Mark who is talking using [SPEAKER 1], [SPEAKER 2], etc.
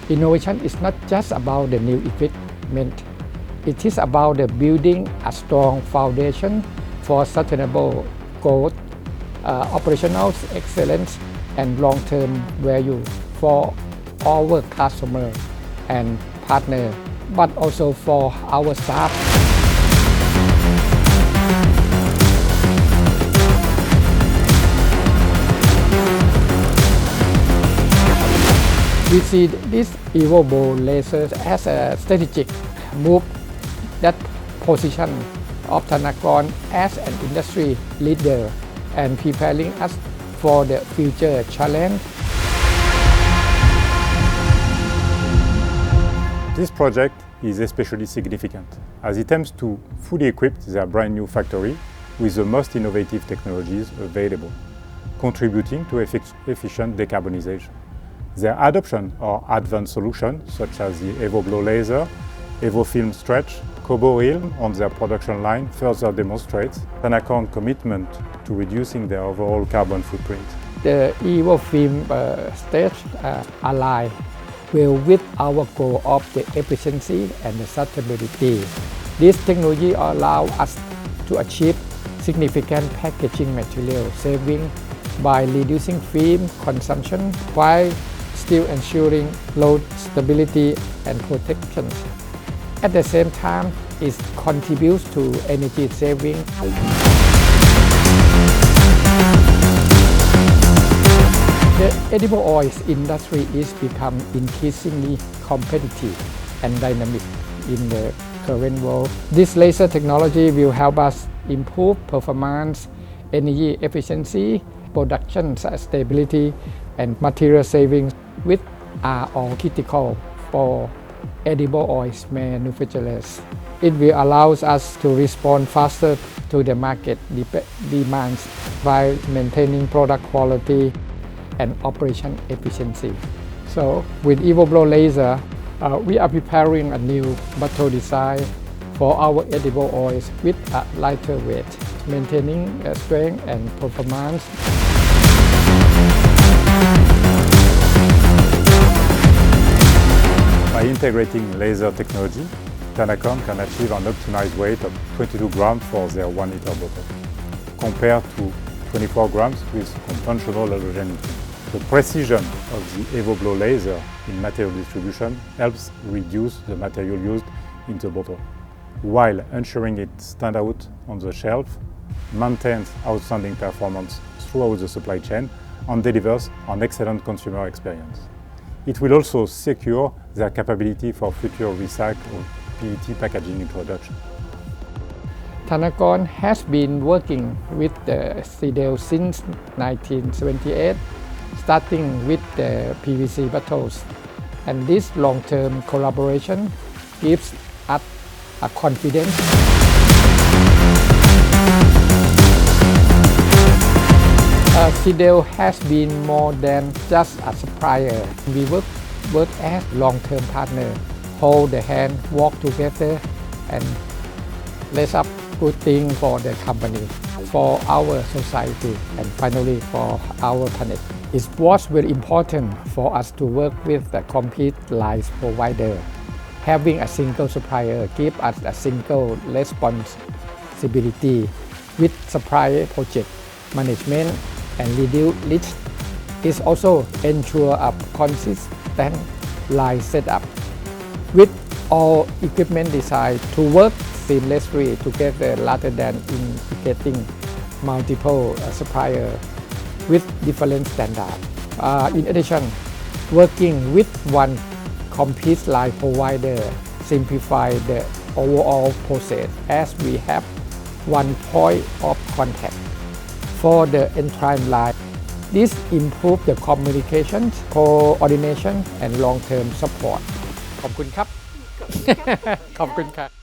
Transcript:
[SPEAKER 1] Innovation is not just about the new equipment. It is about the building a strong foundation for sustainable growth, operational excellence, and long-term value for our customers and partners, but also for our staff. We see this EvoBLOW Laser as a strategic move that positions Thanakorn as an industry leader and preparing us for the future challenge.
[SPEAKER 2] This project is especially significant as it aims to fully equip their brand new factory with the most innovative technologies available, contributing to efficient decarbonization. Their adoption of advanced solutions such as the EvoBLOW Laser, EvoFilm Stretch, Kobo Reel on their production line further demonstrates Thanakorn's commitment to reducing their overall carbon footprint.
[SPEAKER 1] The EvoFilm Stretch aligns well with our goal of the efficiency and the sustainability. This technology allows us to achieve significant packaging material saving by reducing film consumption while still ensuring load stability and protection. At the same time, it contributes to energy saving. The edible oils industry is becoming increasingly competitive and dynamic in the current world. This laser technology will help us improve performance, energy efficiency, production stability, and material savings, which are all critical for edible oils manufacturers. It will allow us to respond faster to the market demands while maintaining product quality and operation efficiency. So with EvoBLOW Laser, we are preparing a new bottle design for our edible oils with a lighter weight, maintaining strength and performance.
[SPEAKER 2] By integrating laser technology, Thanakorn can achieve an optimized weight of 22 grams for their 1 liter bottle, compared to 24 grams with conventional halogen. The precision of the EvoBLOW Laser in material distribution helps reduce the material used in the bottle, while ensuring it stands out on the shelf, maintains outstanding performance throughout the supply chain, and delivers an excellent consumer experience. It will also secure their capability for future recycled PET packaging introduction.
[SPEAKER 1] Thanakorn has been working with the Sidel since 1978, starting with the PVC bottles. And this long-term collaboration gives us a confidence. Sidel has been more than just a supplier. We work as long-term partners, hold the hand, walk together, and raise up good things for the company, for our society, and finally for our planet. It was very important for us to work with the complete lines provider. Having a single supplier gives us a single responsibility with supply project management and reduce risk. It also ensures a consistent line setup with all equipment designed to work seamlessly together rather than integrating multiple suppliers with different standards. In addition, working with one complete line provider simplifies the overall process as we have one point of contact for the entire line. This improves the communication, coordination, and long-term support. ขอบคุณครับ ขอบคุณครับ